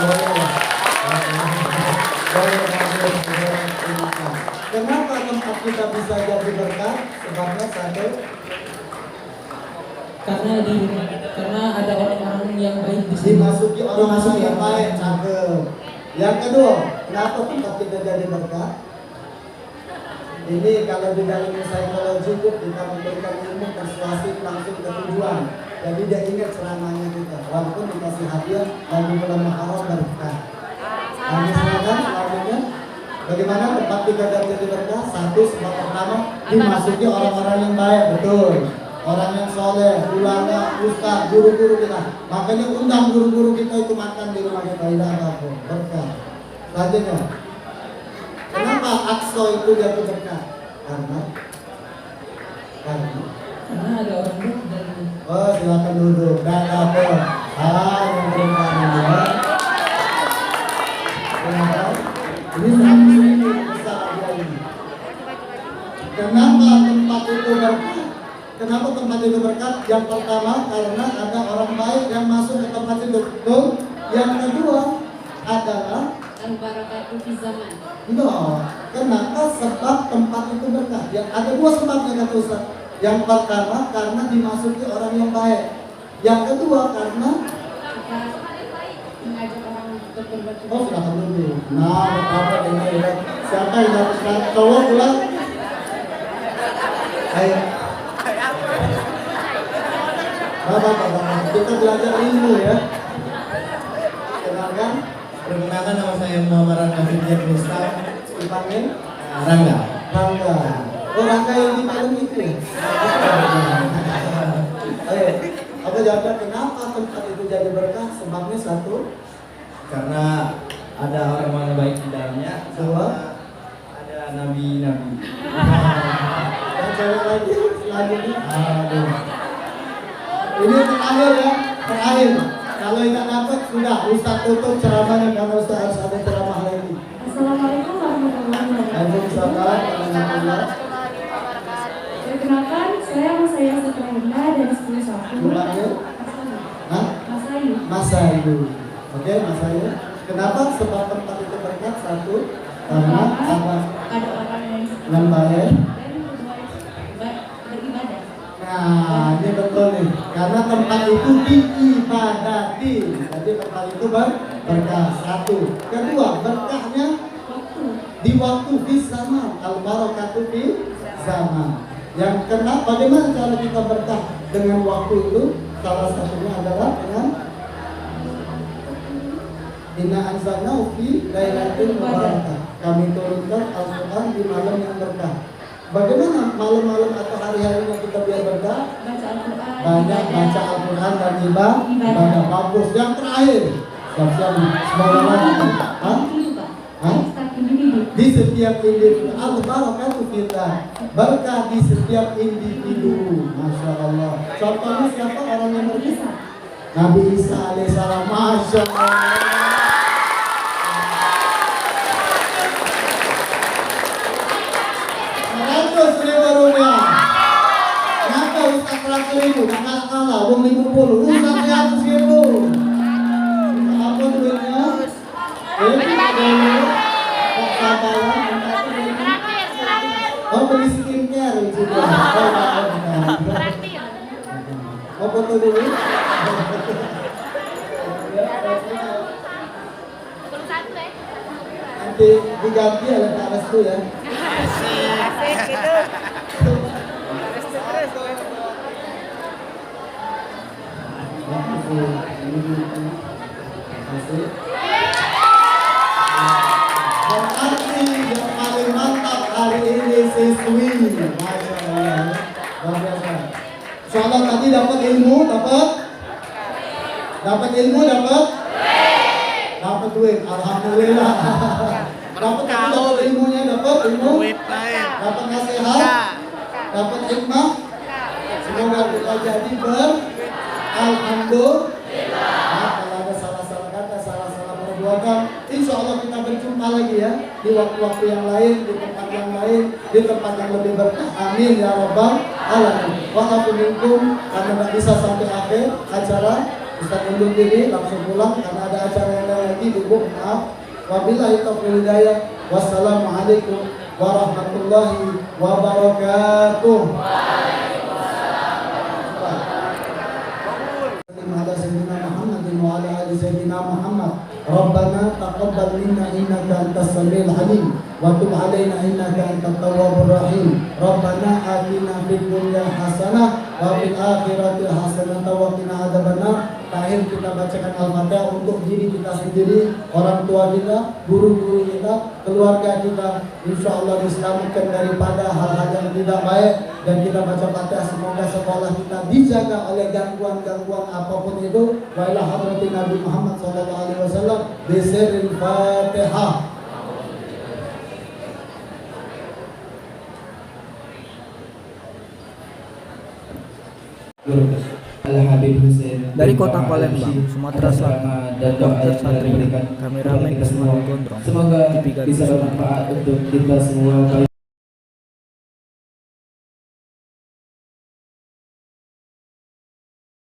Kenapa tempat kita bisa jadi berkah? Sebabnya 1. Karena ada orang-orang yang baik di sini. Dimasuki orang-orang yang orang baik. Cakep. Yang kedua, kenapa tempat kita jadi berkah? Ini kalau di dalam psikologi itu kita memberikan ilmu persuasif langsung ke tujuan. Jadi dia ingat ceramahnya kita. Walaupun dikasih hadiah dan di bulan Muharram berkah. Kami silakan selanjutnya. Bagaimana tempat kita jadi berkah? 1, sebab pertama dimasuki orang-orang yang baik, betul. Orang yang soleh, ulama, ustaz, guru-guru kita. Makanya undang guru-guru kita itu makan di rumah kita, tidak apa-apa, berkah. Selanjutnya, kenapa Aqsa itu jatuh berkah? Karena ada orang baik dan oh silakan duduk. Dan apa? Yang berkah dulu ya. Kenapa? Ini sangat besar dia ini. Kenapa tempat itu berkah? Kenapa tempat itu berkah? Yang pertama karena ada orang baik yang masuk ke tempat itu. Betul? Yang kedua adalah Al-barakatuh fi zaman. no. Kenapa? Sebab tempat itu berkah. Yang ada 2 sebabnya kata Ustaz. Yang pertama karena dimasuki orang yang baik. Yang kedua karena Mengajak orang untuk berbuat oh silakan dulu. Nah, apa ini ya? Siapa yang dapat cowok pulang? Ayo. Bapak, kita belajar ilmu ya. Kenalkan, Perkenalkan, nama saya Muhammad Rangga Fidjat Rustam. dipanggil Rangga. Rangga. Oh Rangga yang di malam itu ya? Ayo, apa jawabnya kenapa tempat itu jadi berkah? Sebabnya 1. Karena ada orang-orang baik di dalamnya. Dua. Ada nabi-nabi. Yang cewek lagi selanjutnya. Aduh. Ini terakhir ya, terakhir. Kalau tidak dapat sudah Ustaz tutup ceramahnya karena Ustaz harus ada ceramah lagi. Assalamualaikum warahmatullahi wabarakatuh. Waalaikumsalam warahmatullahi. Perkenalkan, saya Setrahinda dari 10-1. Dipanggil? Hah? Mas Ayu. Mas Ayu. Oke, Mas Ayu. Kenapa sebab tempat itu berkat? 1. Karena apa? Ada orang yang Yang baik. beribadah. Nah, ini betul nih. Karena tempat itu diibadati. Jadi tempat itu berkah. 1. Kedua, berkahnya di waktu di zaman. Al-barakatuh di zaman. Yang kena, bagaimana cara kita berkah dengan waktu itu? Salah satunya adalah dengan Inna anzalnahu fi lailatul mubarakah. Kami turunkan Al-Quran di malam yang berkah. Bagaimana malam-malam atau hari-harinya kita biar berkah? Baca Al-Quran. Banyak baca Al-Quran dan ibadah. Bagus. Yang terakhir, siap-siap semoga lagi. Hah? Hah? Ustaz, ini di setiap individu. Al-barakatu fillah, berkah di setiap individu. Masya Allah. Contohnya siapa orang yang berbisa? Nabi Isa alaihissalam. Masya Allah. Kenapa Ustaz 100.000? Kalah, wong 50. Ustaz 100.000. Apa duitnya? Kok sabaran? Oh, beli skincare juga. Mau foto dulu? Nanti diganti oleh Pak Restu ya. Asik gitu. Berarti yang paling mantap hari ini siswi. Masya Allah. Luar biasa. Insyaallah tadi dapat ilmu, dapat ilmu, dapat duit. Alhamdulillah. Dapat ilmunya, dapat ilmu, dapat nasihat, dapat hikmah. Semoga kita jadi alhamdulillah. Kalau ada salah-salah kata, salah-salah perbuatan, insya Allah kita berjumpa lagi ya di waktu-waktu yang lain, di tempat yang lain, di tempat yang lebih berkah. Amin ya rabbal alamin. Wa'afuminkum, karena tidak bisa sampai akhir acara, Ustaz undur diri langsung pulang karena ada acara yang lain lagi. Ibu maaf. Wabillahi taufiq hidayah. Wassalamualaikum warahmatullahi wabarakatuh. Ala sayyidina Muhammadin wa ala ali sayyidina Muhammad. Rabbana taqabbal minna innaka antas samiul alim wa tub alaina innaka antat tawwabur rahim. Rabbana atina fid dunya hasanah wa fil akhirati hasanah wa qina adzabannar. Terakhir kita bacakan Al-Fatihah untuk diri kita sendiri, orang tua kita, guru-guru kita, keluarga kita. Insya Allah diselamatkan daripada hal-hal yang tidak baik. Dan kita baca Fatihah, semoga sekolah kita dijaga oleh gangguan-gangguan apapun itu. Wa ila hadratin Nabi Muhammad SAW bisiril Fatihah. Al-Habib Hussein Dari kota Palembang, Sumatera Selatan, Dr. Satria, kameramen Ismail Gondrong, semoga TV Garut bisa bermanfaat untuk kita semua.